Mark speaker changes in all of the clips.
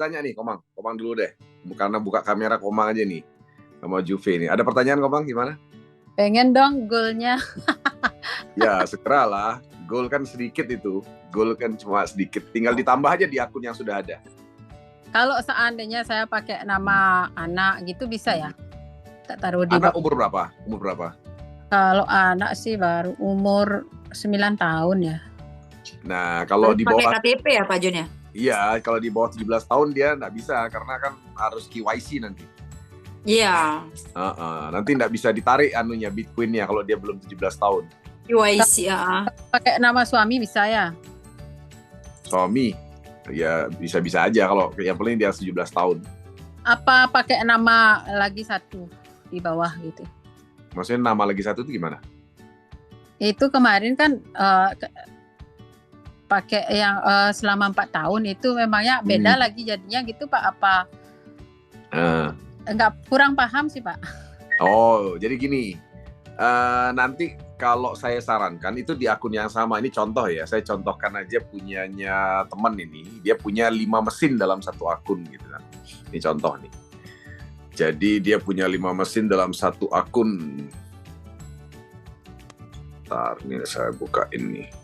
Speaker 1: ditanya nih, Komang. Komang dulu deh. Karena buka kamera Komang aja nih. Sama Juve nih. Ada pertanyaan, Komang, gimana?
Speaker 2: Pengen dong golnya.
Speaker 1: Ya, segeralah. Gol kan sedikit itu. Gol kan cuma sedikit. Tinggal ditambah aja di akun yang sudah ada.
Speaker 2: Kalau seandainya saya pakai nama anak gitu bisa ya? Tak taruh di
Speaker 1: Anak umur berapa? Umur berapa?
Speaker 2: Kalau anak sih baru umur 9 tahun ya.
Speaker 1: Nah, kalau di bawah
Speaker 3: pakai KTP ya Pak Jun ya?
Speaker 1: Iya, kalau di bawah 17 tahun dia nggak bisa karena kan harus KYC nanti.
Speaker 3: Iya.
Speaker 1: Nanti nggak bisa ditarik anunya Bitcoinnya kalau dia belum 17 tahun.
Speaker 3: KYC ya.
Speaker 2: Pakai nama suami bisa ya?
Speaker 1: Suami ya bisa-bisa aja kalau yang paling dia 17 tahun.
Speaker 2: Apa pakai nama lagi satu di bawah gitu?
Speaker 1: Maksudnya nama lagi satu itu gimana?
Speaker 2: Itu kemarin kan pakai yang selama 4 tahun itu memangnya beda lagi jadinya gitu Pak, apa enggak, kurang paham sih Pak.
Speaker 1: Oh, jadi gini, nanti kalau saya sarankan itu di akun yang sama. Ini contoh ya, saya contohkan aja punyanya teman ini, dia punya 5 mesin dalam satu akun gitu kan. Ini contoh nih. Jadi dia punya 5 mesin dalam satu akun. Bentar, ini saya bukain nih.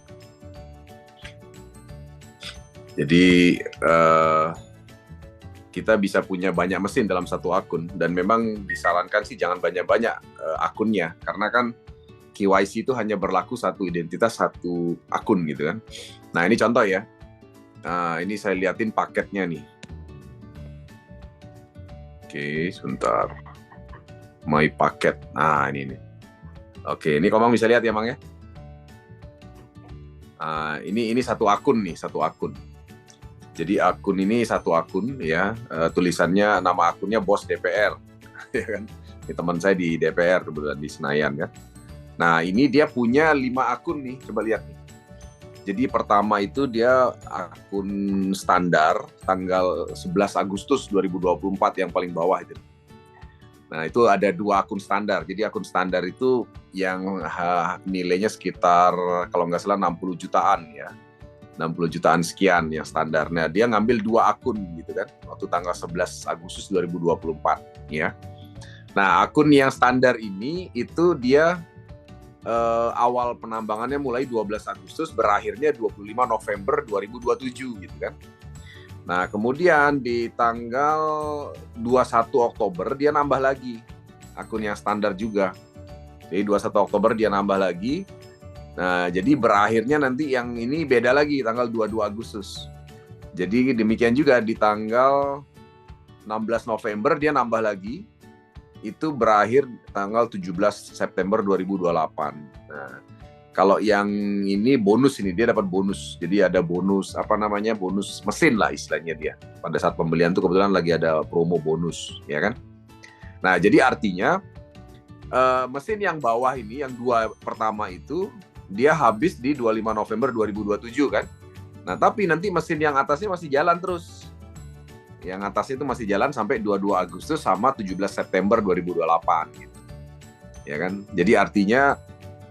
Speaker 1: Jadi kita bisa punya banyak mesin dalam satu akun dan memang disarankan sih jangan banyak-banyak akunnya karena kan KYC itu hanya berlaku satu identitas satu akun gitu kan. Nah ini contoh ya. Nah ini saya liatin paketnya nih. Oke, sebentar. My paket. Nah ini nih. Oke, ini Komang bisa lihat ya Mang ya. Ini satu akun nih, satu akun. Jadi akun ini satu akun ya, tulisannya nama akunnya Bos DPR, ya kan? Ini teman saya di DPR kebetulan di Senayan kan. Nah ini dia punya 5 akun nih, coba lihat nih. Jadi pertama itu dia akun standar tanggal 11 Agustus 2024 yang paling bawah itu. Nah itu ada 2 akun standar. Jadi akun standar itu yang nilainya sekitar kalau nggak salah 60 jutaan ya. 60 jutaan sekian yang standar. Nah, dia ngambil 2 akun gitu kan, waktu tanggal 11 Agustus 2024 ya. Nah, akun yang standar ini itu dia awal penambangannya mulai 12 Agustus, berakhirnya 25 November 2027 gitu kan. Nah, kemudian di tanggal 21 Oktober dia nambah lagi akun yang standar juga. Jadi 21 Oktober dia nambah lagi. Nah, jadi berakhirnya nanti yang ini beda lagi, tanggal 22 Agustus. Jadi demikian juga di tanggal 16 November dia nambah lagi, itu berakhir tanggal 17 September 2028. Nah, kalau yang ini bonus ini, dia dapat bonus. Jadi ada bonus, bonus mesin lah istilahnya dia. Pada saat pembelian tuh kebetulan lagi ada promo bonus, ya kan? Nah, jadi artinya mesin yang bawah ini, yang 2 pertama itu, dia habis di 25 November 2027 kan. Nah, tapi nanti mesin yang atasnya masih jalan terus. Yang atasnya itu masih jalan sampai 22 Agustus sama 17 September 2028 gitu. Ya kan? Jadi artinya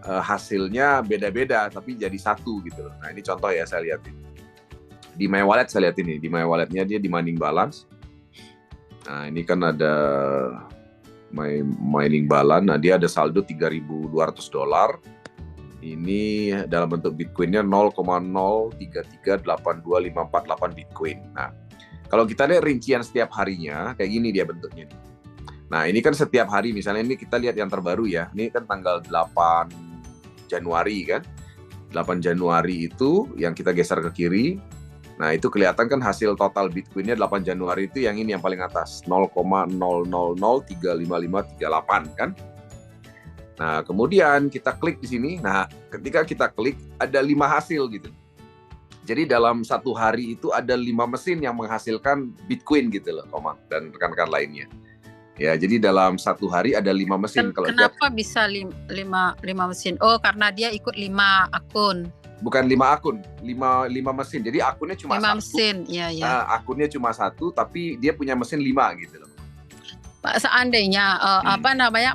Speaker 1: hasilnya beda-beda tapi jadi satu gitu loh. Nah, ini contoh ya saya lihatin. Di My Wallet saya lihat ini, di My Wallet-nya dia di mining balance. Nah, ini kan ada My mining balance. Nah, dia ada saldo $3.200. Ini dalam bentuk Bitcoinnya 0,0338254 Bitcoin. Nah, kalau kita lihat rincian setiap harinya, kayak gini dia bentuknya. Nah, ini kan setiap hari, misalnya ini kita lihat yang terbaru ya. Ini kan tanggal 8 Januari kan. 8 Januari itu yang kita geser ke kiri. Nah, itu kelihatan kan hasil total Bitcoinnya 8 Januari itu yang ini yang paling atas. 0,0035538 kan. Nah, kemudian kita klik di sini. Nah, ketika kita klik ada 5 hasil gitu. Jadi dalam satu hari itu ada 5 mesin yang menghasilkan Bitcoin gitu loh, Komang dan rekan-rekan lainnya. Ya, jadi dalam satu hari ada 5 mesin.
Speaker 2: Kenapa bisa 5 mesin? Oh, karena dia ikut 5 akun.
Speaker 1: Bukan 5 akun, 5 mesin. Jadi akunnya cuma
Speaker 2: 5
Speaker 1: 1.
Speaker 2: mesin, iya.
Speaker 1: Akunnya cuma 1, tapi dia punya mesin 5 gitu loh.
Speaker 2: Pak, seandainya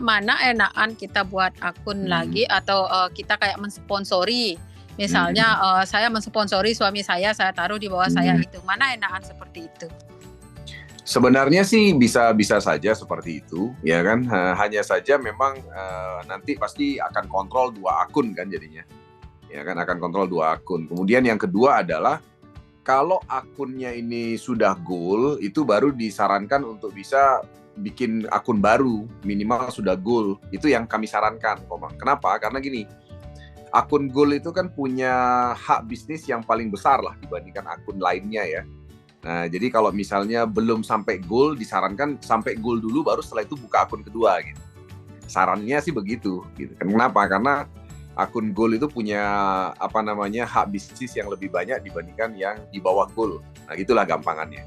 Speaker 2: mana enakan kita buat akun lagi atau kita kayak mensponsori, misalnya saya mensponsori suami saya taruh di bawah saya itu, mana enakan seperti itu?
Speaker 1: Sebenarnya sih bisa saja seperti itu, ya kan? Hanya saja memang nanti pasti akan kontrol 2 akun kan jadinya. Ya kan, akan kontrol 2 akun. Kemudian yang kedua adalah kalau akunnya ini sudah goal, itu baru disarankan untuk bisa bikin akun baru, minimal sudah goal. Itu yang kami sarankan, Komang. Kenapa? Karena gini, akun goal itu kan punya hak bisnis yang paling besar lah dibandingkan akun lainnya ya. Nah, jadi kalau misalnya belum sampai goal, disarankan sampai goal dulu, baru setelah itu buka akun kedua gitu. Sarannya sih begitu, gitu. Kenapa? Karena akun goal itu punya hak bisnis yang lebih banyak dibandingkan yang di bawah goal. Nah, itulah gampangannya,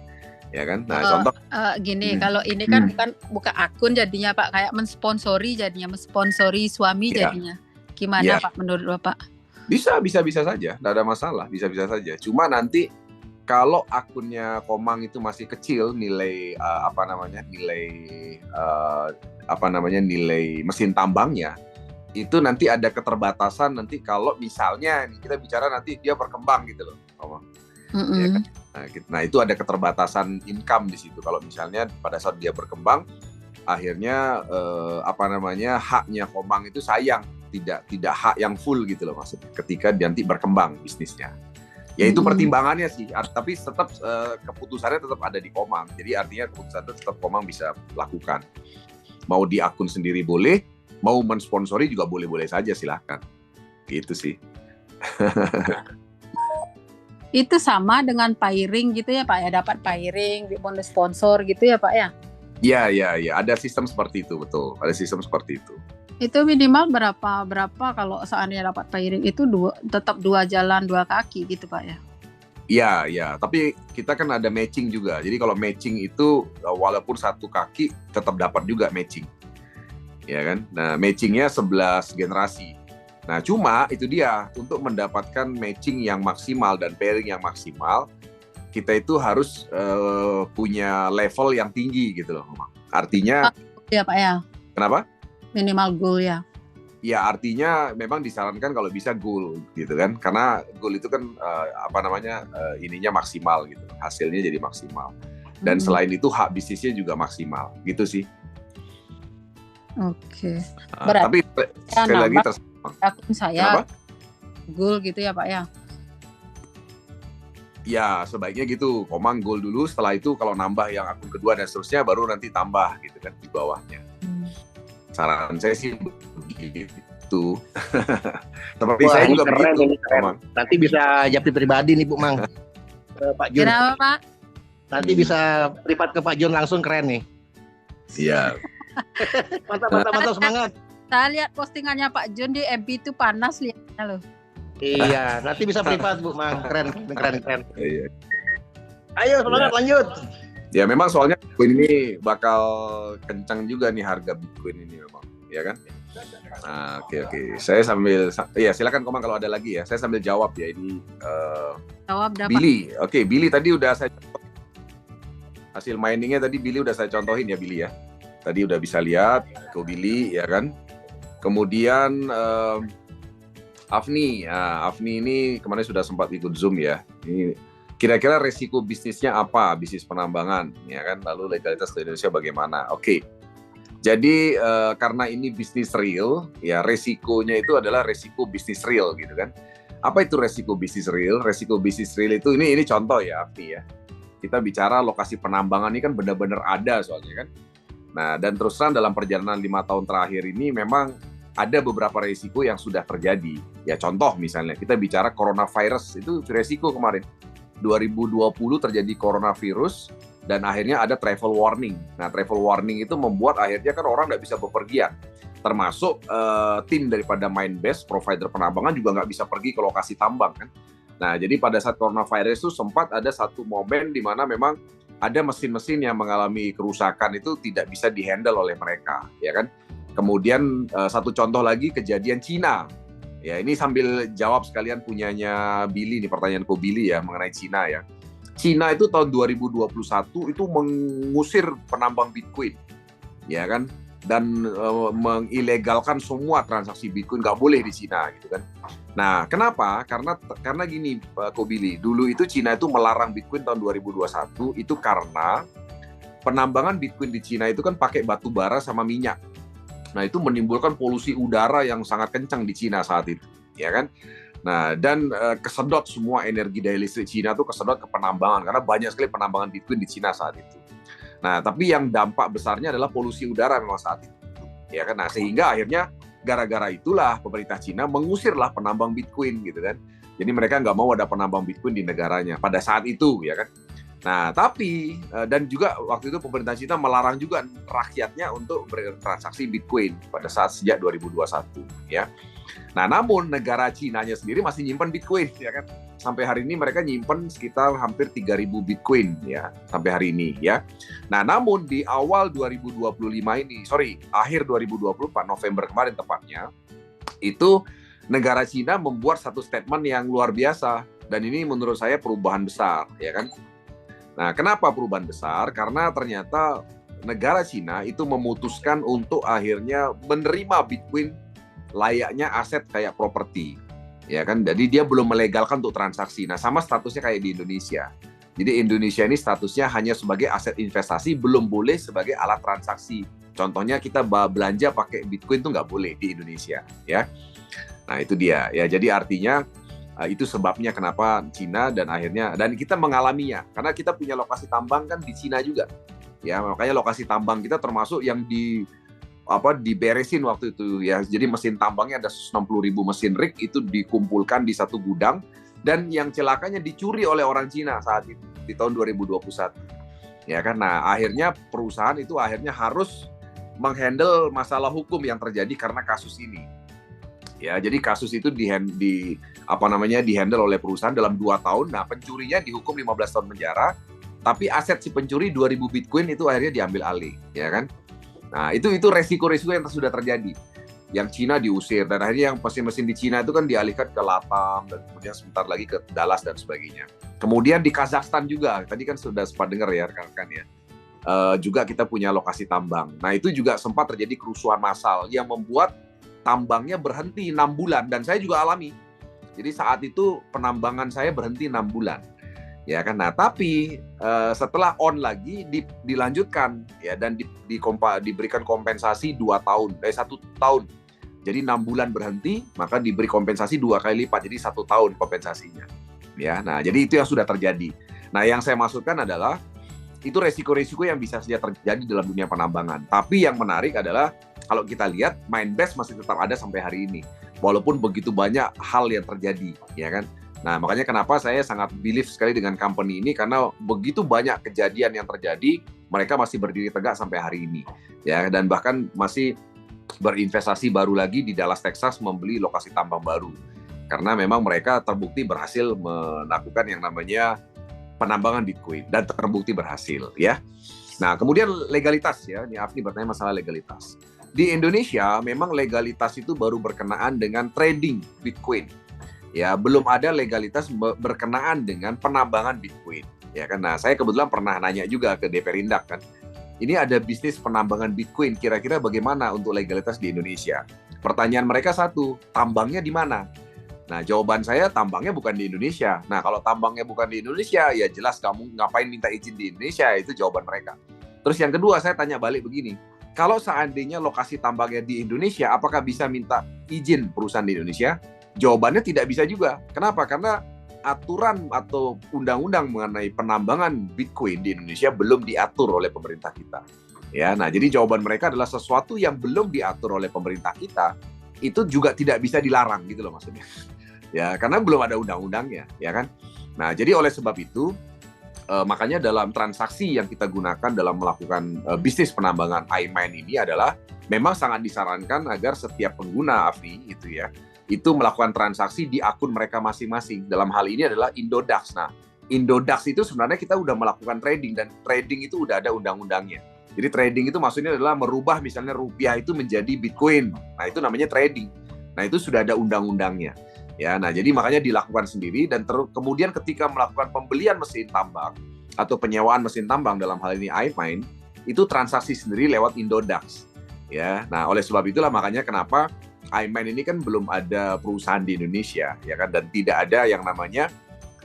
Speaker 1: ya kan? Nah, contoh
Speaker 2: gini, kalau ini kan bukan buka akun jadinya Pak, kayak mensponsori suami jadinya. Gimana Pak menurut Bapak?
Speaker 1: Bisa saja, tidak ada masalah, bisa saja. Cuma nanti kalau akunnya Komang itu masih kecil nilai nilai mesin tambangnya, itu nanti ada keterbatasan nanti kalau misalnya kita bicara nanti dia berkembang gitu loh, Komang. Ya kan? Nah, itu ada keterbatasan income di situ. Kalau misalnya pada saat dia berkembang, akhirnya haknya Komang itu sayang, tidak hak yang full gitu loh maksudnya. Ketika nanti berkembang bisnisnya. Ya itu pertimbangannya sih, tapi tetap keputusannya tetap ada di Komang. Jadi artinya keputusan itu tetap Komang bisa lakukan. Mau di akun sendiri boleh, mau mensponsori juga boleh-boleh saja, silahkan. Gitu sih.
Speaker 2: Itu sama dengan pairing gitu ya Pak ya, dapat pairing, bonus sponsor gitu ya Pak ya?
Speaker 1: Iya, ada sistem seperti itu, betul. Ada sistem seperti itu.
Speaker 2: Itu minimal berapa kalau seandainya dapat pairing itu tetap 2 jalan 2 kaki gitu Pak ya?
Speaker 1: Iya, tapi kita kan ada matching juga. Jadi kalau matching itu walaupun 1 kaki tetap dapat juga matching. Ya kan? Nah, matchingnya 11 generasi. Nah, cuma itu dia, untuk mendapatkan matching yang maksimal dan pairing yang maksimal, kita itu harus punya level yang tinggi gitu loh. Artinya
Speaker 2: ya Pak ya.
Speaker 1: Kenapa?
Speaker 2: Minimal goal ya.
Speaker 1: Ya artinya memang disarankan kalau bisa goal gitu kan, karena goal itu kan ininya maksimal gitu, hasilnya jadi maksimal. Dan selain itu hak bisnisnya juga maksimal gitu sih.
Speaker 2: Oke.
Speaker 1: Tapi sekali lagi
Speaker 2: akun saya
Speaker 1: Kenapa?
Speaker 2: Goal gitu ya Pak ya.
Speaker 1: Ya sebaiknya gitu, Komang goal dulu, setelah itu kalau nambah yang akun kedua dan seterusnya baru nanti tambah gitu kan di bawahnya. Saran saya sih begitu. Seperti saya juga begitu.
Speaker 4: Keren. Nanti bisa japri pribadi nih Bu Mang. Pak Jun.
Speaker 2: Kenapa Pak?
Speaker 4: Nanti bisa privat ke Pak Jun langsung, keren nih.
Speaker 1: Iya.
Speaker 4: Mantap semangat.
Speaker 2: Saya lihat postingannya Pak Jun di FB itu panas lihatnya loh.
Speaker 4: Iya, nanti bisa privat Bu Mang. Keren.
Speaker 1: Iya.
Speaker 4: Ayo semangat lanjut.
Speaker 1: Ya memang soalnya Bitcoin ini bakal kencang juga nih harga Bitcoin ini memang, ya kan? Nah, oke. Saya sambil, ya silakan Komang kalau ada lagi ya. Saya sambil jawab ya ini.
Speaker 2: Jawab dapat.
Speaker 1: Billy, oke. Billy tadi udah saya hasil miningnya tadi Billy udah saya contohin ya Billy ya. Tadi udah bisa lihat ke Billy ya kan. Kemudian Afni ini kemarin sudah sempat ikut Zoom ya. Ini kira-kira resiko bisnisnya apa? Bisnis penambangan, ya kan? Lalu legalitas di Indonesia bagaimana? Oke. Jadi karena ini bisnis real, ya resikonya itu adalah resiko bisnis real gitu kan. Apa itu resiko bisnis real? Resiko bisnis real itu ini contoh ya, Afni ya. Kita bicara lokasi penambangan ini kan benar-benar ada soalnya kan. Nah, dan terus terang dalam perjalanan 5 tahun terakhir ini memang ada beberapa resiko yang sudah terjadi. Ya contoh misalnya kita bicara coronavirus, itu resiko kemarin. 2020 terjadi coronavirus dan akhirnya ada travel warning. Nah, travel warning itu membuat akhirnya kan orang nggak bisa bepergian. Termasuk tim daripada Mindbase, provider penambangan juga nggak bisa pergi ke lokasi tambang kan. Nah, jadi pada saat coronavirus itu sempat ada satu momen di mana memang ada mesin-mesin yang mengalami kerusakan itu tidak bisa dihandle oleh mereka, ya kan. Kemudian satu contoh lagi kejadian Cina. Ya, ini sambil jawab sekalian punyanya Billy nih, pertanyaanku Billy ya mengenai Cina ya. Cina itu tahun 2021 itu mengusir penambang Bitcoin, ya kan, dan mengilegalkan semua transaksi Bitcoin, nggak boleh di Cina gitu kan. Nah, kenapa? Karena gini, Ko Billy, dulu itu Cina itu melarang Bitcoin tahun 2021 itu karena penambangan Bitcoin di Cina itu kan pakai batu bara sama minyak. Nah, itu menimbulkan polusi udara yang sangat kencang di Cina saat itu, ya kan? Nah, dan kesedot semua energi daya listrik Cina tuh kesedot ke penambangan karena banyak sekali penambangan Bitcoin di Cina saat itu. Nah, tapi yang dampak besarnya adalah polusi udara memang saat itu, ya kan? Nah, sehingga akhirnya gara-gara itulah pemerintah Cina mengusirlah penambang Bitcoin gitu kan. Jadi mereka nggak mau ada penambang Bitcoin di negaranya pada saat itu, ya kan? Nah, tapi dan juga waktu itu pemerintah Cina melarang juga rakyatnya untuk bertransaksi Bitcoin pada saat sejak 2021, ya. Nah, namun negara Cinanya sendiri masih nyimpan Bitcoin, ya kan. Sampai hari ini mereka nyimpan sekitar hampir 3.000 Bitcoin, ya, sampai hari ini, ya. Nah, namun di awal 2025 ini, akhir 2024 November kemarin tepatnya, itu negara Cina membuat satu statement yang luar biasa dan ini menurut saya perubahan besar, ya kan. Nah, kenapa perubahan besar? Karena ternyata negara Cina itu memutuskan untuk akhirnya menerima Bitcoin layaknya aset kayak properti, ya kan? Jadi dia belum melegalkan untuk transaksi. Nah, sama statusnya kayak di Indonesia. Jadi Indonesia ini statusnya hanya sebagai aset investasi, belum boleh sebagai alat transaksi. Contohnya kita belanja pakai Bitcoin itu nggak boleh di Indonesia, ya. Nah, itu dia. Ya, jadi artinya itu sebabnya kenapa Cina dan kita mengalaminya karena kita punya lokasi tambang kan di Cina juga, ya, makanya lokasi tambang kita termasuk yang diberesin waktu itu, ya. Jadi mesin tambangnya ada 160.000 mesin rig itu dikumpulkan di satu gudang dan yang celakanya dicuri oleh orang Cina saat itu di tahun 2021, ya kan. Nah, akhirnya perusahaan itu harus menghandle masalah hukum yang terjadi karena kasus ini. Ya, jadi kasus itu dihandle oleh perusahaan dalam 2 tahun. Nah, pencurinya dihukum 15 tahun penjara, tapi aset si pencuri 2.000 Bitcoin itu akhirnya diambil alih, ya kan? Nah, itu resiko-resiko yang sudah terjadi. Yang Cina diusir dan akhirnya yang mesin-mesin di Cina itu kan dialihkan ke Latam dan kemudian sebentar lagi ke Dallas dan sebagainya. Kemudian di Kazakhstan juga, tadi kan sudah sempat dengar ya rekan-rekan ya. Juga kita punya lokasi tambang. Nah, itu juga sempat terjadi kerusuhan massal yang membuat tambangnya berhenti 6 bulan dan saya juga alami. Jadi saat itu penambangan saya berhenti 6 bulan. Ya kan. Nah, tapi setelah on lagi dilanjutkan ya dan diberikan kompensasi 1 tahun. Jadi 6 bulan berhenti, maka diberi kompensasi 2 kali lipat. Jadi 1 tahun kompensasinya. Ya. Nah, jadi itu yang sudah terjadi. Nah, yang saya maksudkan adalah itu resiko-resiko yang bisa saja terjadi dalam dunia penambangan. Tapi yang menarik adalah kalau kita lihat Minebase masih tetap ada sampai hari ini. Walaupun begitu banyak hal yang terjadi, ya kan? Nah, makanya kenapa saya sangat believe sekali dengan company ini karena begitu banyak kejadian yang terjadi, mereka masih berdiri tegak sampai hari ini. Ya, dan bahkan masih berinvestasi baru lagi di Dallas, Texas membeli lokasi tambang baru. Karena memang mereka terbukti berhasil melakukan yang namanya penambangan Bitcoin dan terbukti berhasil, ya. Nah, kemudian legalitas ya. Ini Afni bertanya masalah legalitas. Di Indonesia memang legalitas itu baru berkenaan dengan trading Bitcoin. Ya, belum ada legalitas berkenaan dengan penambangan Bitcoin. Ya kan. Nah, saya kebetulan pernah nanya juga ke DP Rindak kan. Ini ada bisnis penambangan Bitcoin, kira-kira bagaimana untuk legalitas di Indonesia? Pertanyaan mereka satu, tambangnya di mana? Nah, jawaban saya tambangnya bukan di Indonesia. Nah, kalau tambangnya bukan di Indonesia, ya jelas kamu ngapain minta izin di Indonesia, itu jawaban mereka. Terus yang kedua, saya tanya balik begini, kalau seandainya lokasi tambangnya di Indonesia, apakah bisa minta izin perusahaan di Indonesia? Jawabannya tidak bisa juga. Kenapa? Karena aturan atau undang-undang mengenai penambangan Bitcoin di Indonesia belum diatur oleh pemerintah kita. Ya, nah jadi jawaban mereka adalah sesuatu yang belum diatur oleh pemerintah kita, itu juga tidak bisa dilarang gitu loh maksudnya. Ya, karena belum ada undang-undangnya, ya kan? Nah, jadi oleh sebab itu, makanya dalam transaksi yang kita gunakan dalam melakukan bisnis penambangan iMine ini adalah memang sangat disarankan agar setiap pengguna Afni itu ya, itu melakukan transaksi di akun mereka masing-masing. Dalam hal ini adalah Indodax. Nah, Indodax itu sebenarnya kita udah melakukan trading dan trading itu udah ada undang-undangnya. Jadi trading itu maksudnya adalah merubah misalnya rupiah itu menjadi Bitcoin. Nah, itu namanya trading. Nah, itu sudah ada undang-undangnya. Ya, nah jadi makanya dilakukan sendiri dan kemudian ketika melakukan pembelian mesin tambang atau penyewaan mesin tambang dalam hal ini iMine itu transaksi sendiri lewat Indodax. Ya, nah oleh sebab itulah makanya kenapa iMine ini kan belum ada perusahaan di Indonesia, ya kan, dan tidak ada yang namanya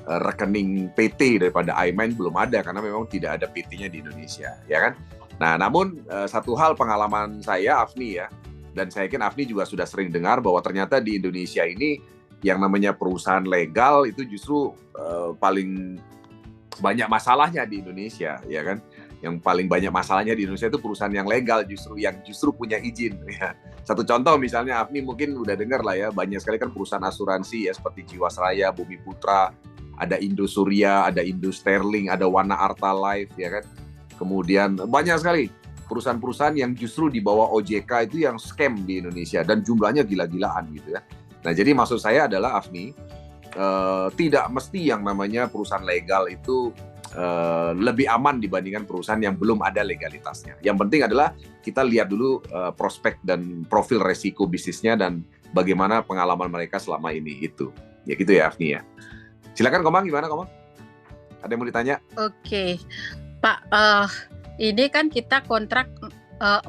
Speaker 1: rekening PT daripada iMine belum ada, karena memang tidak ada PT-nya di Indonesia, ya kan? Nah, namun satu hal pengalaman saya, Afni ya, dan saya yakin Afni juga sudah sering dengar bahwa ternyata di Indonesia ini yang namanya perusahaan legal itu justru paling banyak masalahnya di Indonesia, ya kan? Yang paling banyak masalahnya di Indonesia itu perusahaan yang legal yang justru punya izin. Ya. Satu contoh misalnya Afni mungkin udah dengar lah ya, banyak sekali kan perusahaan asuransi ya seperti Jiwasraya, Bumi Putra, ada Indosuria, ada Indo Sterling, ada Wana Arta Life, ya kan? Kemudian banyak sekali perusahaan-perusahaan yang justru di bawah OJK itu yang scam di Indonesia dan jumlahnya gila-gilaan gitu ya. Nah, jadi maksud saya adalah Afni, tidak mesti yang namanya perusahaan legal itu lebih aman dibandingkan perusahaan yang belum ada legalitasnya. Yang penting adalah kita lihat dulu prospek dan profil resiko bisnisnya dan bagaimana pengalaman mereka selama ini itu. Ya gitu ya Afni ya. Silakan Komang, gimana Komang? Ada yang mau ditanya?
Speaker 2: Oke, Pak. Ini kan kita kontrak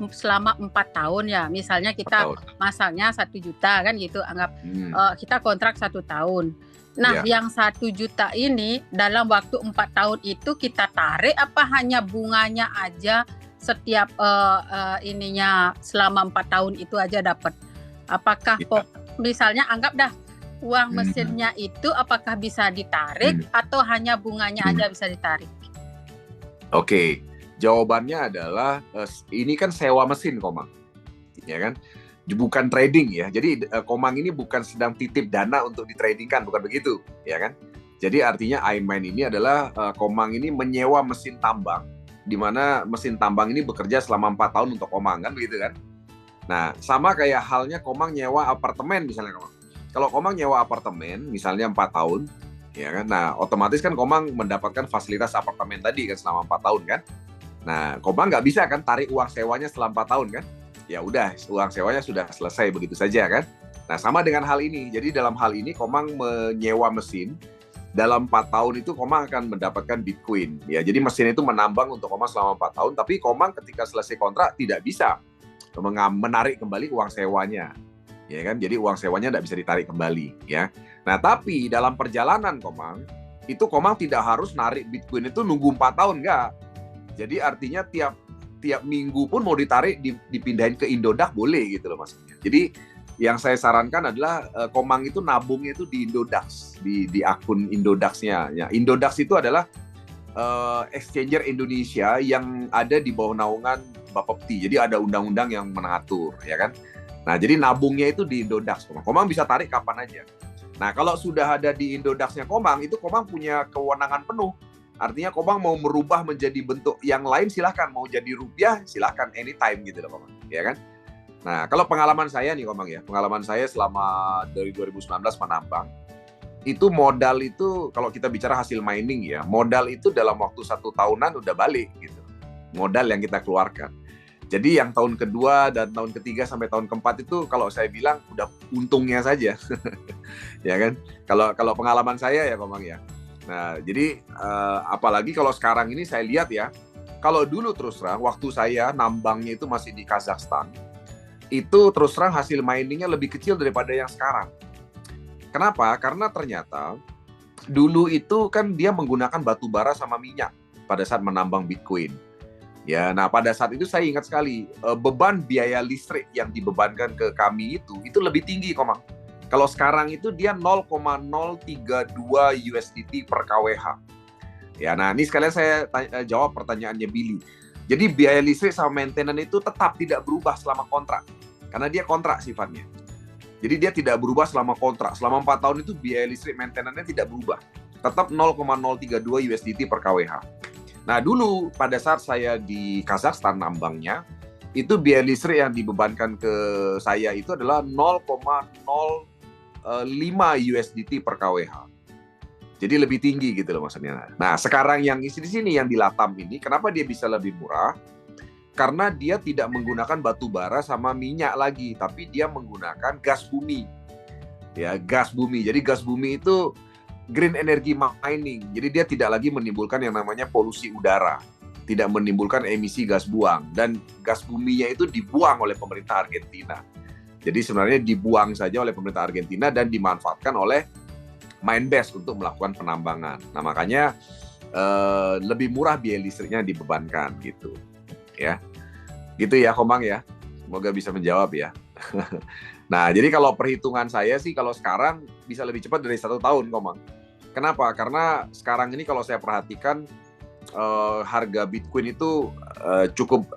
Speaker 2: selama 4 tahun ya. Misalnya kita masangnya 1 juta kan gitu. Anggap kita kontrak 1 tahun. Nah, yang 1 juta ini dalam waktu 4 tahun itu kita tarik apa hanya bunganya aja setiap ininya selama 4 tahun itu aja dapat? Apakah misalnya anggap dah uang mesinnya itu apakah bisa ditarik atau hanya bunganya aja bisa ditarik?
Speaker 1: Oke, jawabannya adalah ini kan sewa mesin Komang, ya kan? Bukan trading ya. Jadi Komang ini bukan sedang titip dana untuk ditradingkan, bukan begitu, ya kan? Jadi artinya iMine ini adalah Komang ini menyewa mesin tambang, di mana mesin tambang ini bekerja selama 4 tahun untuk Komang, kan begitu kan? Nah, sama kayak halnya Komang nyewa apartemen misalnya Komang. Kalau Komang nyewa apartemen misalnya 4 tahun, ya kan? Nah, otomatis kan Komang mendapatkan fasilitas apartemen tadi kan selama 4 tahun kan? Nah, Komang nggak bisa kan tarik uang sewanya selama 4 tahun kan? Ya udah, uang sewanya sudah selesai begitu saja kan. Nah, sama dengan hal ini. Jadi dalam hal ini Komang menyewa mesin, dalam 4 tahun itu Komang akan mendapatkan Bitcoin. Ya, jadi mesin itu menambang untuk Komang selama 4 tahun, tapi Komang ketika selesai kontrak tidak bisa menarik kembali uang sewanya. Ya kan? Jadi uang sewanya tidak bisa ditarik kembali, ya. Nah, tapi dalam perjalanan Komang, itu Komang tidak harus narik Bitcoin itu nunggu 4 tahun, enggak. Jadi artinya tiap minggu pun mau ditarik dipindahin ke Indodax boleh gitu loh maksudnya. Jadi yang saya sarankan adalah Komang itu nabungnya itu di Indodax, di akun Indodax-nya. Ya, Indodax itu adalah exchanger Indonesia yang ada di bawah naungan Bapepti. Jadi ada undang-undang yang mengatur, ya kan. Nah, jadi nabungnya itu di Indodax. Komang bisa tarik kapan aja. Nah, kalau sudah ada di Indodax-nya Komang, itu Komang punya kewenangan penuh. Artinya Komang mau merubah menjadi bentuk yang lain silahkan, mau jadi rupiah silahkan anytime gitu loh Komang, ya kan? Nah, kalau pengalaman saya nih Komang ya, pengalaman saya selama dari 2019 menambang, itu modal itu kalau kita bicara hasil mining ya, modal itu dalam waktu 1 tahunan udah balik gitu, modal yang kita keluarkan. Jadi yang tahun kedua dan tahun ketiga sampai tahun keempat itu kalau saya bilang udah untungnya saja, ya kan? Kalau pengalaman saya ya Komang ya. Nah, jadi apalagi kalau sekarang ini saya lihat ya, kalau dulu terus terang waktu saya nambangnya itu masih di Kazakhstan, itu terus terang hasil miningnya lebih kecil daripada yang sekarang. Kenapa? Karena ternyata dulu itu kan dia menggunakan batu bara sama minyak pada saat menambang Bitcoin. Ya, nah pada saat itu saya ingat sekali beban biaya listrik yang dibebankan ke kami itu lebih tinggi Komang. Kalau sekarang itu dia 0,032 USDT per kWh. Ya, nah ini sekalian saya jawab pertanyaannya Billy. Jadi biaya listrik sama maintenance itu tetap tidak berubah selama kontrak. Karena dia kontrak sifatnya. Jadi dia tidak berubah selama kontrak. Selama 4 tahun itu biaya listrik maintenance-nya tidak berubah. Tetap 0,032 USDT per kWh. Nah dulu pada saat saya di Kazakhstan nambangnya, itu biaya listrik yang dibebankan ke saya itu adalah 0,05 USDT per kWh. Jadi lebih tinggi gitu loh maksudnya. Nah, sekarang yang isi di sini yang di Latam ini kenapa dia bisa lebih murah? Karena dia tidak menggunakan batu bara sama minyak lagi, tapi dia menggunakan gas bumi. Ya, gas bumi. Jadi gas bumi itu green energy mining. Jadi dia tidak lagi menimbulkan yang namanya polusi udara, tidak menimbulkan emisi gas buang, dan gas buminya itu dibuang oleh pemerintah Argentina. Jadi sebenarnya dibuang saja oleh pemerintah Argentina dan dimanfaatkan oleh Mindbase untuk melakukan penambangan. Nah, makanya lebih murah biaya listriknya dibebankan gitu. Ya. Gitu ya, Komang ya. Semoga bisa menjawab ya. Nah, jadi kalau perhitungan saya sih kalau sekarang bisa lebih cepat dari 1 tahun, Komang. Kenapa? Karena sekarang ini kalau saya perhatikan harga Bitcoin itu cukup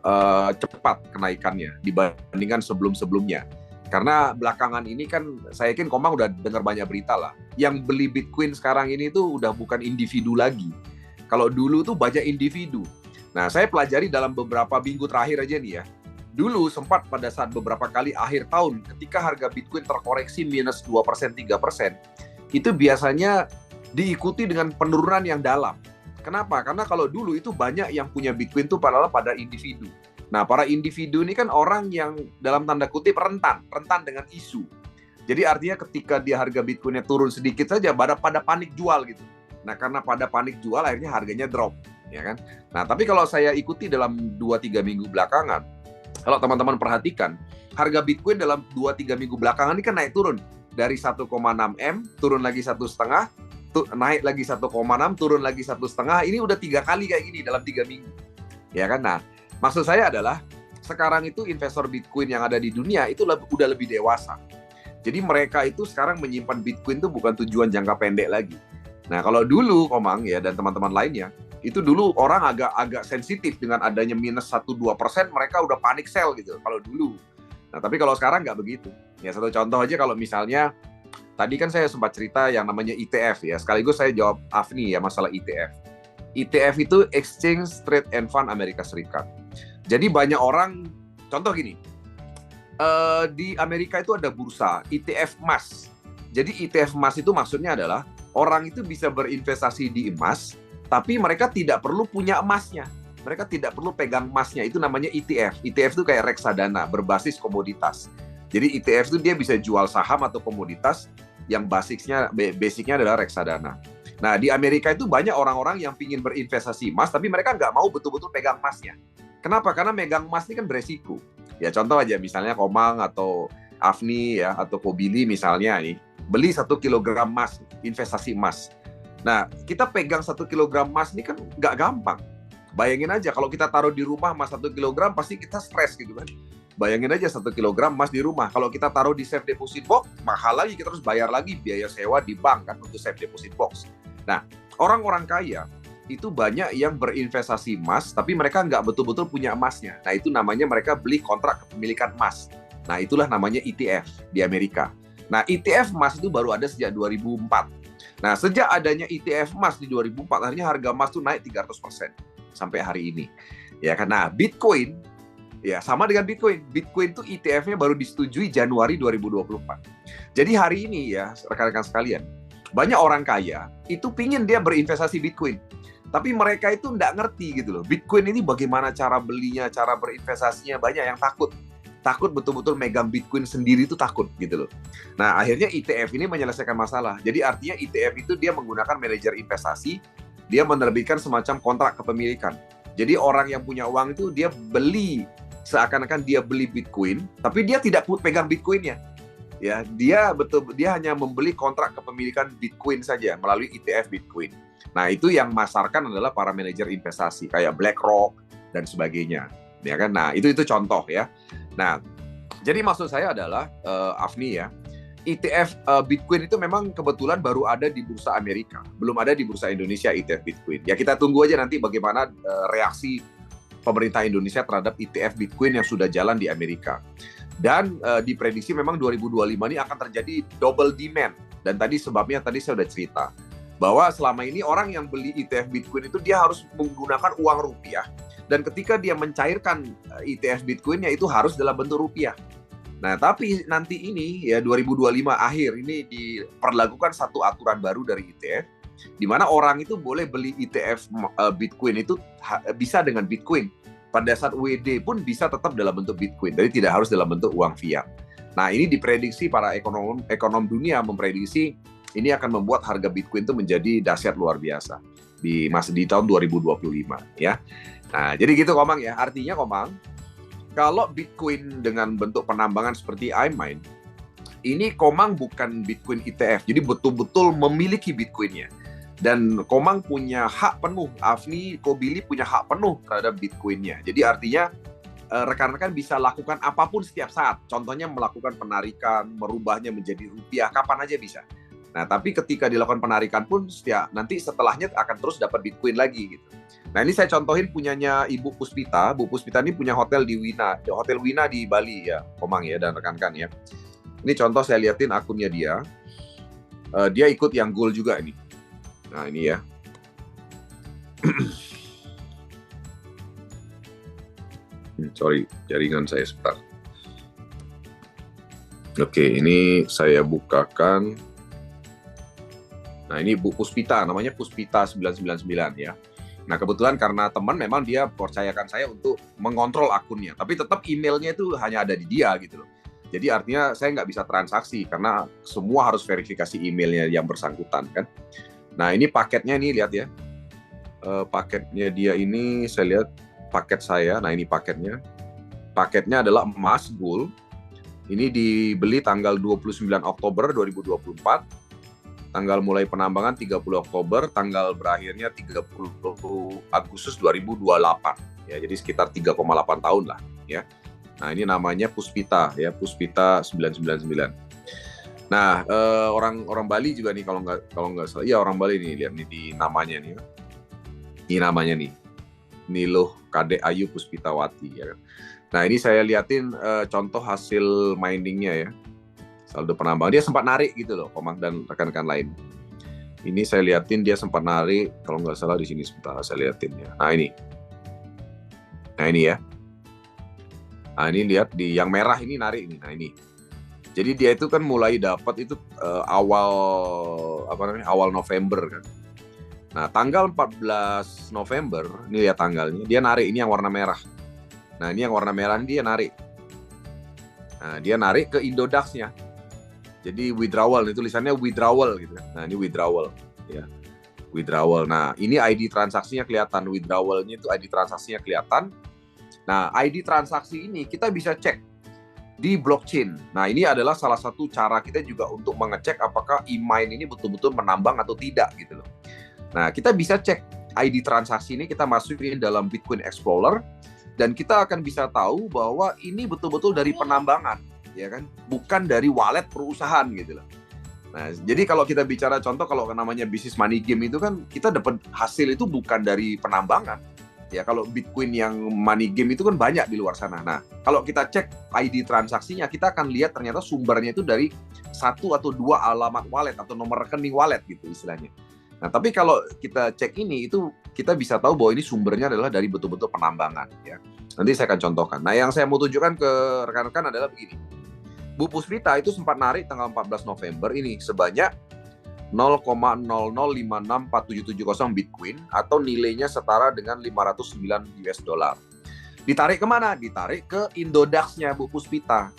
Speaker 1: cepat kenaikannya dibandingkan sebelum-sebelumnya. Karena belakangan ini kan saya yakin Komang udah dengar banyak berita lah. Yang beli Bitcoin sekarang ini tuh udah bukan individu lagi. Kalau dulu tuh banyak individu. Nah, saya pelajari dalam beberapa minggu terakhir aja nih ya. Dulu sempat pada saat beberapa kali akhir tahun ketika harga Bitcoin terkoreksi minus 2%, 3%, itu biasanya diikuti dengan penurunan yang dalam. Kenapa? Karena kalau dulu itu banyak yang punya Bitcoin itu padahal pada individu. Nah, para individu ini kan orang yang dalam tanda kutip rentan dengan isu. Jadi artinya ketika dia harga Bitcoinnya turun sedikit saja, pada panik jual gitu. Nah, karena pada panik jual akhirnya harganya drop, ya kan? Nah, tapi kalau saya ikuti dalam 2-3 minggu belakangan, kalau teman-teman perhatikan, harga Bitcoin dalam 2-3 minggu belakangan ini kan naik turun. Dari 1,6 M, turun lagi 1,5, naik lagi 1,6, turun lagi 1,5. Ini udah 3 kali kayak gini dalam 3 minggu. Ya kan? Nah, maksud saya adalah, sekarang itu investor Bitcoin yang ada di dunia itu udah lebih dewasa. Jadi mereka itu sekarang menyimpan Bitcoin itu bukan tujuan jangka pendek lagi. Nah, kalau dulu, Komang ya, dan teman-teman lainnya, itu dulu orang agak sensitif dengan adanya minus 1-2%, mereka udah panik sell gitu, kalau dulu. Nah, tapi kalau sekarang nggak begitu. Ya, satu contoh aja kalau misalnya, tadi kan saya sempat cerita yang namanya ETF ya, sekaligus saya jawab Afni ya masalah ETF. ETF itu Exchange Trade and Fund Amerika Serikat. Jadi banyak orang, contoh gini, di Amerika itu ada bursa ETF emas. Jadi ETF emas itu maksudnya adalah, orang itu bisa berinvestasi di emas, tapi mereka tidak perlu punya emasnya. Mereka tidak perlu pegang emasnya. Itu namanya ETF. ETF itu kayak reksadana, berbasis komoditas. Jadi ETF itu dia bisa jual saham atau komoditas yang basicnya adalah reksadana. Nah, di Amerika itu banyak orang-orang yang ingin berinvestasi emas, tapi mereka nggak mau betul-betul pegang emasnya. Kenapa? Karena megang emas ini kan beresiko. Ya, contoh aja misalnya Komang atau Afni ya, atau Kobili misalnya nih, beli 1 kilogram emas, investasi emas. Nah, kita pegang 1 kilogram emas ini kan nggak gampang. Bayangin aja, kalau kita taruh di rumah emas 1 kilogram, pasti kita stres gitu kan. Bayangin aja 1 kilogram emas di rumah. Kalau kita taruh di safe deposit box, mahal lagi, kita harus bayar lagi biaya sewa di bank kan untuk safe deposit box. Nah, orang-orang kaya itu banyak yang berinvestasi emas, tapi mereka nggak betul-betul punya emasnya. Nah, itu namanya mereka beli kontrak kepemilikan emas. Nah, itulah namanya ETF di Amerika. Nah, ETF emas itu baru ada sejak 2004. Nah, sejak adanya ETF emas di 2004, akhirnya harga emas tuh naik 300% sampai hari ini. Ya, karena Bitcoin, ya sama dengan Bitcoin. Bitcoin tuh ETF-nya baru disetujui Januari 2024. Jadi hari ini ya, rekan-rekan sekalian, banyak orang kaya itu pingin dia berinvestasi Bitcoin. Tapi mereka itu nggak ngerti gitu loh. Bitcoin ini bagaimana cara belinya, cara berinvestasinya, banyak yang takut. Takut betul-betul megang Bitcoin sendiri itu takut gitu loh. Nah, akhirnya ETF ini menyelesaikan masalah. Jadi artinya ETF itu dia menggunakan manajer investasi, dia menerbitkan semacam kontrak kepemilikan. Jadi orang yang punya uang itu dia beli, seakan-akan dia beli Bitcoin, tapi dia tidak pegang Bitcoinnya. Ya, dia hanya membeli kontrak kepemilikan Bitcoin saja melalui ETF Bitcoin. Nah, itu yang masarkan adalah para manajer investasi kayak BlackRock dan sebagainya. Ya kan? Nah, itu contoh ya. Nah, jadi maksud saya adalah Afni ya, ETF Bitcoin itu memang kebetulan baru ada di bursa Amerika, belum ada di bursa Indonesia ETF Bitcoin. Ya kita tunggu aja nanti bagaimana reaksi pemerintah Indonesia terhadap ETF Bitcoin yang sudah jalan di Amerika. Dan diprediksi memang 2025 ini akan terjadi double demand. Dan tadi sebabnya tadi saya sudah cerita bahwa selama ini orang yang beli ETF Bitcoin itu dia harus menggunakan uang rupiah. Dan ketika dia mencairkan ETF Bitcoin-nya itu harus dalam bentuk rupiah. Nah, tapi nanti ini ya 2025 akhir ini diperlakukan satu aturan baru dari ETF, di mana orang itu boleh beli ETF Bitcoin itu bisa dengan Bitcoin. Pada saat WD pun bisa tetap dalam bentuk Bitcoin, jadi tidak harus dalam bentuk uang fiat. Nah, ini diprediksi para ekonom dunia memprediksi ini akan membuat harga Bitcoin itu menjadi dahsyat luar biasa di tahun 2025 ya. Nah, jadi gitu Komang ya. Artinya Komang, kalau Bitcoin dengan bentuk penambangan seperti iMine, ini Komang bukan Bitcoin ETF, jadi betul-betul memiliki Bitcoinnya. Dan Komang punya hak penuh, Afni Kobili punya hak penuh terhadap Bitcoinnya. Jadi artinya rekan-rekan bisa lakukan apapun setiap saat. Contohnya melakukan penarikan, merubahnya menjadi rupiah, kapan aja bisa. Nah, tapi ketika dilakukan penarikan pun nanti setelahnya akan terus dapat Bitcoin lagi gitu. Nah, ini saya contohin punyanya Ibu Puspita. Bu Puspita ini punya hotel di Hotel Wina di Bali ya, Komang ya, dan rekan-rekan ya. Ini contoh saya liatin akunnya dia. Dia ikut yang gold juga ini. Nah, ini ya. Sorry, jaringan saya sebentar. Oke, ini saya bukakan. Nah, ini Bu Puspita, namanya Puspita 999 ya. Nah, kebetulan karena teman memang dia percayakan saya untuk mengontrol akunnya. Tapi tetap emailnya itu hanya ada di dia gitu loh. Jadi artinya saya nggak bisa transaksi karena semua harus verifikasi emailnya yang bersangkutan kan. Nah, ini paketnya nih, lihat ya. Paketnya dia ini saya lihat paket saya. Nah, ini paketnya. Paketnya adalah emas gold. Ini dibeli tanggal 29 Oktober 2024. Tanggal mulai penambangan 30 Oktober, tanggal berakhirnya 30 Agustus 2028. Ya, jadi sekitar 3,8 tahun lah ya. Nah, ini namanya Puspita ya, Puspita 999. Nah, orang Bali juga nih kalau nggak salah, iya orang Bali nih, lihat nih di namanya nih. Ini namanya nih. Niluh Kade Ayu Puspitawati ya kan. Nah, ini saya liatin contoh hasil miningnya ya. Saldo penambangan, dia sempat narik gitu loh, Komang dan rekan-rekan lain. Ini saya liatin dia sempat narik, kalau nggak salah di sini sebentar saya liatin ya. Nah, ini. Nah, ini ya. Nah, ini lihat di yang merah ini narik ini. Nah, ini. Jadi dia itu kan mulai dapat itu awal November kan. Nah, tanggal 14 November, ini lihat tanggalnya, dia narik ini yang warna merah. Nah, ini yang warna merah ini dia narik. Nah, dia narik ke Indodax-nya. Jadi withdrawal, itu tulisannya withdrawal gitu. Nah, ini withdrawal ya. Withdrawal. Nah, ini ID transaksinya kelihatan, withdrawalnya itu ID transaksinya kelihatan. Nah, ID transaksi ini kita bisa cek di blockchain. Nah, ini adalah salah satu cara kita juga untuk mengecek apakah e-mine ini betul-betul menambang atau tidak gitu loh. Nah, kita bisa cek ID transaksi ini, kita masukin dalam Bitcoin Explorer dan kita akan bisa tahu bahwa ini betul-betul dari penambangan, ya kan? Bukan dari wallet perusahaan gitu loh. Nah, jadi kalau kita bicara contoh kalau namanya bisnis money game itu kan kita dapat hasil itu bukan dari penambangan. Ya, kalau Bitcoin yang money game itu kan banyak di luar sana. Nah, kalau kita cek ID transaksinya, kita akan lihat ternyata sumbernya itu dari 1 atau 2 alamat wallet atau nomor rekening wallet gitu istilahnya. Nah, tapi kalau kita cek ini, itu kita bisa tahu bahwa ini sumbernya adalah dari betul-betul penambangan. Ya. Nanti saya akan contohkan. Nah, yang saya mau tunjukkan ke rekan-rekan adalah begini. Bu Puspita itu sempat narik tanggal 14 November ini sebanyak 0,0056477 Bitcoin atau nilainya setara dengan 509 US dollar. Ditarik kemana? Ditarik ke Indodax-nya Bu Puspita.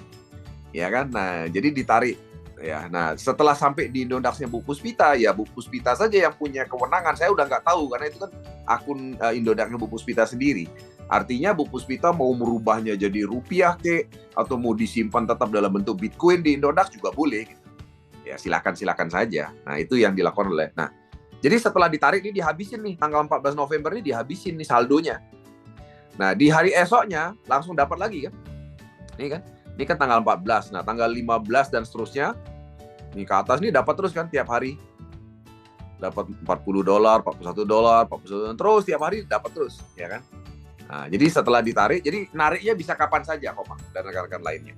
Speaker 1: Ya kan? Nah, jadi ditarik. Ya, nah setelah sampai di Indodax-nya Bu Puspita, ya Bu Puspita saja yang punya kewenangan. Saya udah nggak tahu karena itu kan akun Indodax-nya Bu Puspita sendiri. Artinya Bu Puspita mau merubahnya jadi rupiah atau mau disimpan tetap dalam bentuk Bitcoin di Indodax juga boleh. Gitu. Ya silakan saja. Nah itu yang dilakukan oleh. Nah jadi setelah ditarik ini dihabisin nih tanggal 14 November ini dihabisin nih saldonya. Nah di hari esoknya langsung dapat lagi kan? Ini kan tanggal 14. Nah tanggal 15 dan seterusnya nih ke atas nih dapat terus kan tiap hari. Dapat $40, $41, $41 terus tiap hari dapat terus, ya kan? Nah jadi setelah ditarik, jadi nariknya bisa kapan saja Komang dan rekan-rekan lainnya.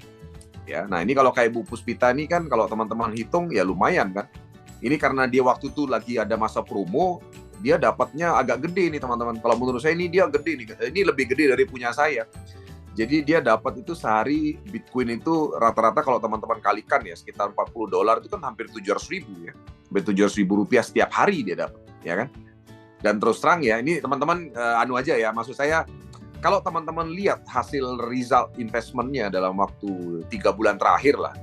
Speaker 1: Ya, nah ini kalau kayak Bu Puspita ini kan kalau teman-teman hitung ya lumayan kan. Ini karena dia waktu itu lagi ada masa promo, dia dapatnya agak gede nih teman-teman. Kalau menurut saya ini dia gede nih. Ini lebih gede dari punya saya. Jadi dia dapat itu sehari Bitcoin itu rata-rata kalau teman-teman kalikan ya sekitar $40 itu kan hampir 700.000 ya. Hampir 700.000 rupiah setiap hari dia dapat, ya kan? Dan terus terang ya, ini teman-teman aja ya, maksud saya kalau teman-teman lihat hasil result investment-nya dalam waktu 3 bulan terakhir lah,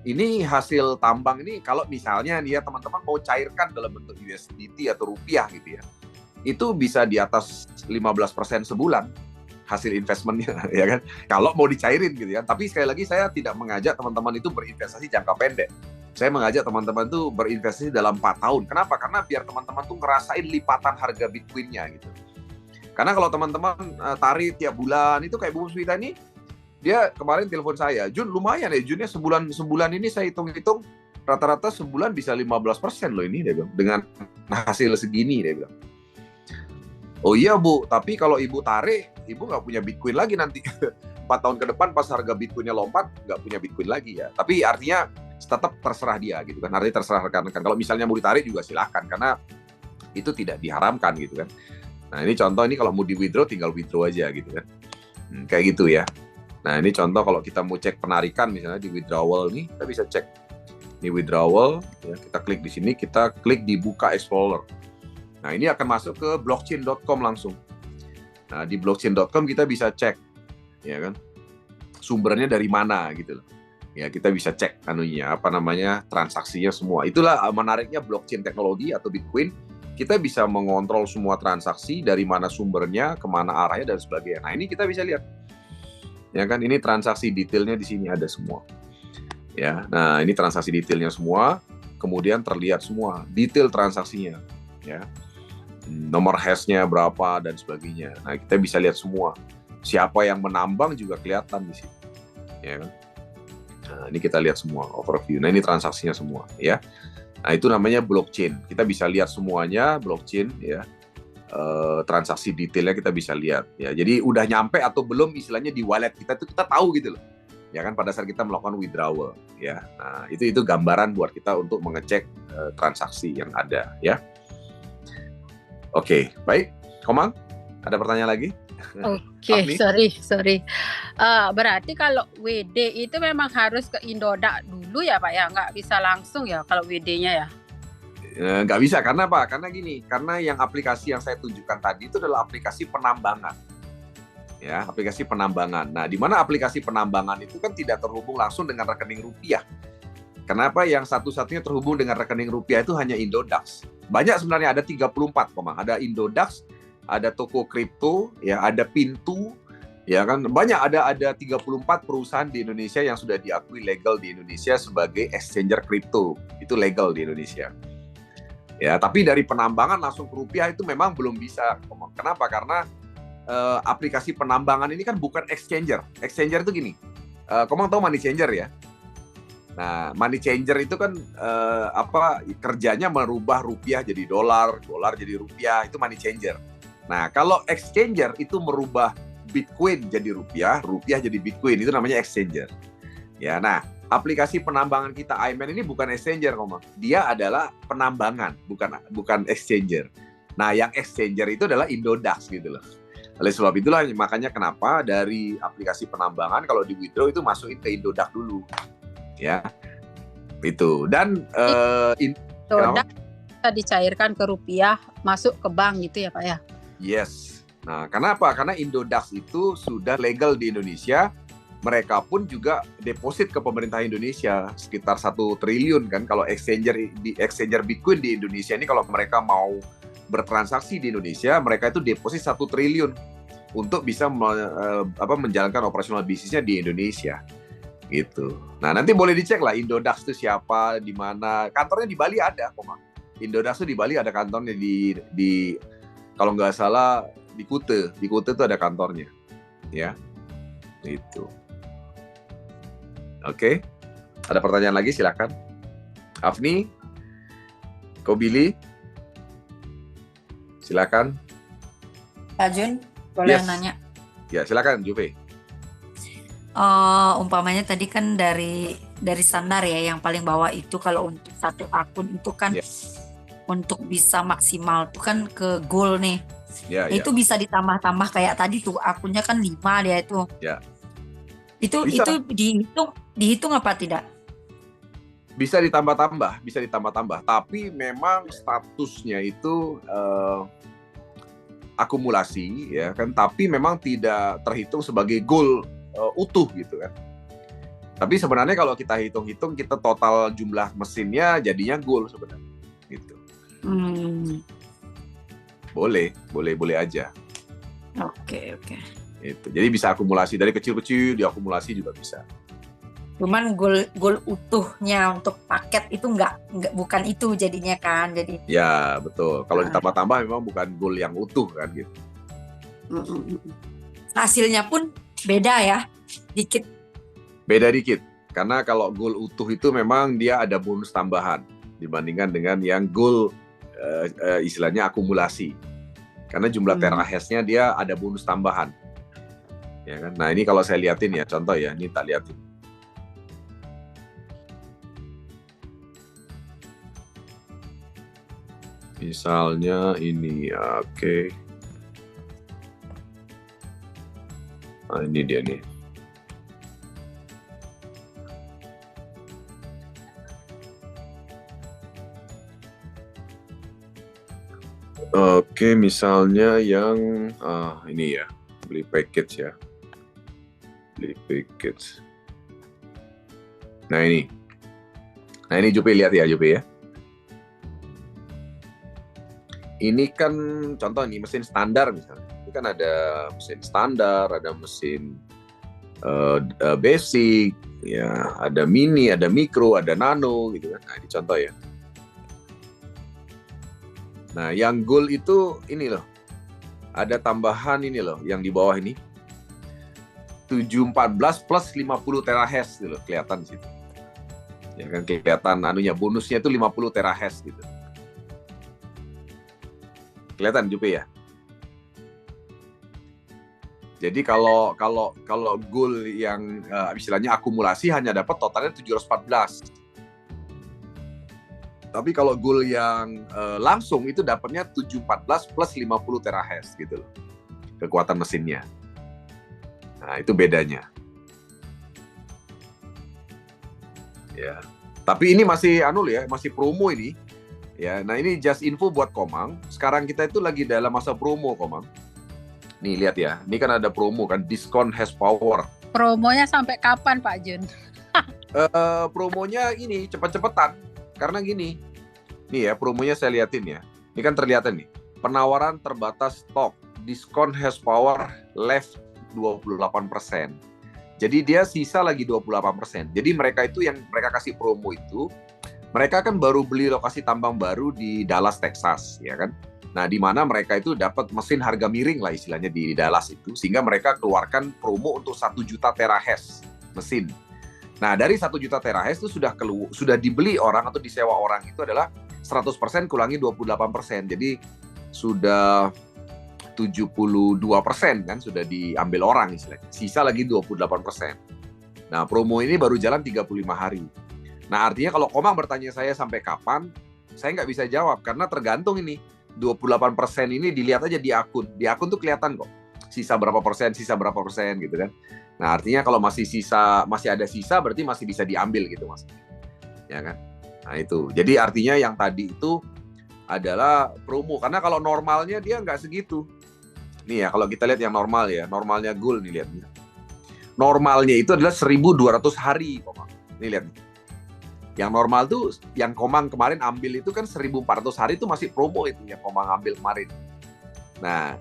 Speaker 1: ini hasil tambang ini kalau misalnya nih ya teman-teman mau cairkan dalam bentuk USDT atau rupiah gitu ya, itu bisa di atas 15% sebulan. hasil investmentnya, ya kan? Kalau mau dicairin gitu ya. Tapi sekali lagi saya tidak mengajak teman-teman itu berinvestasi jangka pendek. Saya mengajak teman-teman tuh berinvestasi dalam 4 tahun. Kenapa? Karena biar teman-teman tuh ngerasain lipatan harga Bitcoin-nya gitu. Karena kalau teman-teman tarik tiap bulan, itu kayak Bu Muswita ini, dia kemarin telepon saya, Jun lumayan ya, Junnya sebulan ini saya hitung-hitung rata-rata sebulan bisa 15% loh ini, dia bilang, dengan hasil segini, dia bilang. Oh iya Bu, tapi kalau Ibu tarik, Ibu nggak punya Bitcoin lagi nanti. 4 tahun ke depan pas harga Bitcoin-nya lompat, nggak punya Bitcoin lagi ya. Tapi artinya tetap terserah dia gitu kan. Artinya terserah rekan-rekan. Kalau misalnya mau ditarik juga silahkan, karena itu tidak diharamkan gitu kan. Nah ini contoh, ini kalau mau di withdraw tinggal withdraw aja gitu kan. Kayak gitu ya. Nah ini contoh kalau kita mau cek penarikan misalnya di withdrawal nih, kita bisa cek di withdrawal ya, kita klik di sini, kita klik di buka Explorer. Nah ini akan masuk ke blockchain.com langsung. Nah di blockchain.com kita bisa cek ya kan sumbernya dari mana gitu loh. Ya kita bisa cek transaksinya semua. Itulah menariknya blockchain teknologi atau Bitcoin. Kita bisa mengontrol semua transaksi, dari mana sumbernya, kemana arahnya dan sebagainya. Nah ini kita bisa lihat, ya kan, ini transaksi detailnya di sini ada semua. Ya, nah ini transaksi detailnya semua, kemudian terlihat semua detail transaksinya, ya, nomor hashnya berapa dan sebagainya. Nah kita bisa lihat semua. Siapa yang menambang juga kelihatan di sini, ya kan. Nah ini kita lihat semua overview. Nah ini transaksinya semua, ya. Nah itu namanya blockchain. Kita bisa lihat semuanya blockchain ya. Transaksi detailnya kita bisa lihat ya. Jadi udah nyampe atau belum istilahnya di wallet kita itu kita tahu gitu loh. Ya kan pada saat kita melakukan withdrawal ya. Nah, itu gambaran buat kita untuk mengecek transaksi yang ada ya. Oke, baik. Komang, ada pertanyaan lagi?
Speaker 2: Oke, sorry. Berarti kalau WD itu memang harus ke Indodax dulu ya Pak ya, nggak bisa langsung ya kalau WD-nya ya?
Speaker 1: Nggak bisa, karena apa? Karena gini, karena yang aplikasi yang saya tunjukkan tadi itu adalah aplikasi penambangan. Ya, aplikasi penambangan. Nah, di mana aplikasi penambangan itu kan tidak terhubung langsung dengan rekening rupiah. Kenapa yang satu-satunya terhubung dengan rekening rupiah itu hanya Indodax? Banyak sebenarnya, ada 34, ada Indodax, ada toko kripto, ya, ada Pintu, ya kan, banyak, ada 34 perusahaan di Indonesia yang sudah diakui legal di Indonesia sebagai exchanger kripto, itu legal di Indonesia. Ya, tapi dari penambangan langsung ke rupiah itu memang belum bisa. Kenapa? Karena aplikasi penambangan ini kan bukan exchanger. Exchanger itu gini, kamu tahu money changer ya? Nah, money changer itu kan kerjanya merubah rupiah jadi dolar, dolar jadi rupiah, itu money changer. Nah, kalau exchanger itu merubah Bitcoin jadi rupiah, rupiah jadi Bitcoin, itu namanya exchanger. Ya, nah, aplikasi penambangan kita iMan ini bukan exchanger, dia adalah penambangan, bukan exchanger. Nah, yang exchanger itu adalah Indodax gitu loh. Oleh sebab itulah makanya kenapa dari aplikasi penambangan kalau di withdraw itu masukin ke Indodax dulu, ya, itu. Dan
Speaker 2: Indodax bisa dicairkan ke rupiah, masuk ke bank gitu ya Pak ya?
Speaker 1: Yes. Nah, kenapa? Karena Indodax itu sudah legal di Indonesia. Mereka pun juga deposit ke pemerintah Indonesia sekitar 1 triliun kan. Kalau exchanger Bitcoin di Indonesia ini kalau mereka mau bertransaksi di Indonesia, mereka itu deposit 1 triliun untuk bisa menjalankan operasional bisnisnya di Indonesia. Gitu. Nah, nanti boleh dicek lah Indodax itu siapa, di mana. Kantornya di Bali ada, Indodax itu di Bali ada kantornya di kalau nggak salah di Kuta itu ada kantornya, ya, itu. Oke, ada pertanyaan lagi silakan. Afni, Kobili, silakan.
Speaker 3: Pak Jun, boleh
Speaker 1: Yes.
Speaker 3: nanya?
Speaker 1: Ya silakan Juve.
Speaker 3: Umpamanya tadi kan dari standar ya, yang paling bawah itu kalau untuk satu akun itu kan untuk bisa maksimal itu kan ke goal nih.
Speaker 1: Ya,
Speaker 3: Itu bisa ditambah-tambah kayak tadi tuh akunnya kan 5 dia itu.
Speaker 1: Ya.
Speaker 3: Itu
Speaker 1: Bisa.
Speaker 3: itu dihitung apa tidak?
Speaker 1: Bisa ditambah-tambah. Tapi memang statusnya itu akumulasi, ya kan. Tapi memang tidak terhitung sebagai goal utuh gitu kan. Tapi sebenarnya kalau kita hitung-hitung, kita total jumlah mesinnya jadinya goal sebenarnya, gitu. Boleh aja.
Speaker 3: Oke.
Speaker 1: Itu. Jadi bisa akumulasi dari kecil-kecil, diakumulasi juga bisa.
Speaker 3: Cuman goal utuhnya untuk paket itu bukan itu jadinya kan. Jadi
Speaker 1: ya betul. Kalau ditambah-tambah memang bukan goal yang utuh kan gitu.
Speaker 3: Hasilnya pun beda ya, dikit.
Speaker 1: Beda dikit. Karena kalau goal utuh itu memang dia ada bonus tambahan dibandingkan dengan yang goal istilahnya akumulasi. Karena jumlah terahash-nya dia ada bonus tambahan. Ya kan? Nah ini kalau saya liatin ya, contoh ya, ini tak liatin. Misalnya ini, oke. Nah ini dia nih. Oke, misalnya yang ini ya, beli package ya. Beli package. Nah ini Jupi lihat ya Jupi ya. Ini kan contoh nih mesin standar misalnya. Ini kan ada mesin standar, ada mesin basic, ya, ada mini, ada mikro, ada nano gitu kan. Nah ini contoh ya. Nah yang gold itu ini loh. Ada tambahan ini loh yang di bawah ini. 714 plus 50 terahash gitu loh, kelihatan di situ. Ya kan kelihatan anunya bonusnya itu 50 terahash gitu. Kelihatan Jupi ya. Jadi kalau goal yang istilahnya akumulasi hanya dapat totalnya 714. Tapi kalau goal yang langsung itu dapatnya 714 plus 50 terahash gitu loh. Kekuatan mesinnya. Nah, itu bedanya. Ya. Tapi ini masih masih promo ini. Ya, nah ini just info buat Komang. Sekarang kita itu lagi dalam masa promo, Komang. Nih lihat ya, ini kan ada promo kan, diskon hash power.
Speaker 2: Promonya sampai kapan Pak Jun?
Speaker 1: Promonya ini cepet-cepetan, karena gini, nih ya promonya saya liatin ya. Ini kan terlihat nih, penawaran terbatas stok, diskon hash power left 28%. Jadi dia sisa lagi 28%. Jadi mereka itu yang mereka kasih promo itu, mereka kan baru beli lokasi tambang baru di Dallas, Texas, ya kan? Nah, di mana mereka itu dapat mesin harga miring lah istilahnya di Dallas itu, sehingga mereka keluarkan promo untuk 1 juta terahash mesin. Nah, dari 1 juta terahash itu sudah dibeli orang atau disewa orang itu adalah 100% kurangi 28%. Jadi sudah 72% kan sudah diambil orang istilahnya. Sisa lagi 28%. Nah, promo ini baru jalan 35 hari. Nah, artinya kalau Komang bertanya saya sampai kapan, saya nggak bisa jawab karena tergantung ini. 28% ini dilihat aja di akun. Di akun tuh kelihatan kok. Sisa berapa persen gitu kan. Nah, artinya kalau masih ada sisa berarti masih bisa diambil gitu Mas. Ya kan? Nah, itu. Jadi artinya yang tadi itu adalah promo karena kalau normalnya dia nggak segitu. Nih ya, kalau kita lihat yang normal ya, normalnya gold nih lihat. Normalnya itu adalah 1.200 hari, Komang. Nih lihat. Yang normal tuh, yang Komang kemarin ambil itu kan 1.400 hari itu masih promo itu yang Komang ambil kemarin. Nah,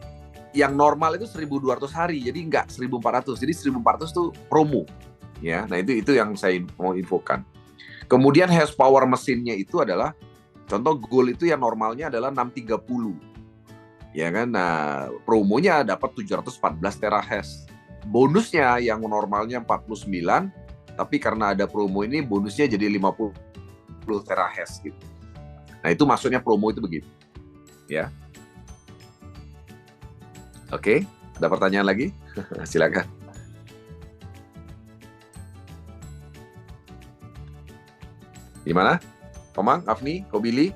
Speaker 1: yang normal itu 1.200 hari, jadi nggak 1.400. Jadi 1.400 tuh promo. Ya, nah itu yang saya mau infokan. Kemudian hash power mesinnya itu adalah, contoh gold itu yang normalnya adalah 630. Ya kan, nah promonya dapat 714 terahash. Bonusnya yang normalnya 49, tapi karena ada promo ini bonusnya jadi 50 terahash gitu. Nah itu maksudnya promo itu begitu. Ya. Oke, ada pertanyaan lagi? Silakan. Gimana? Komang, Afni, Kobili?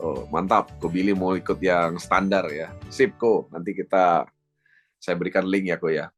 Speaker 1: Oh, mantap. Kobili mau ikut yang standar ya. Sip, Ko. Nanti saya berikan link ya, Ko ya.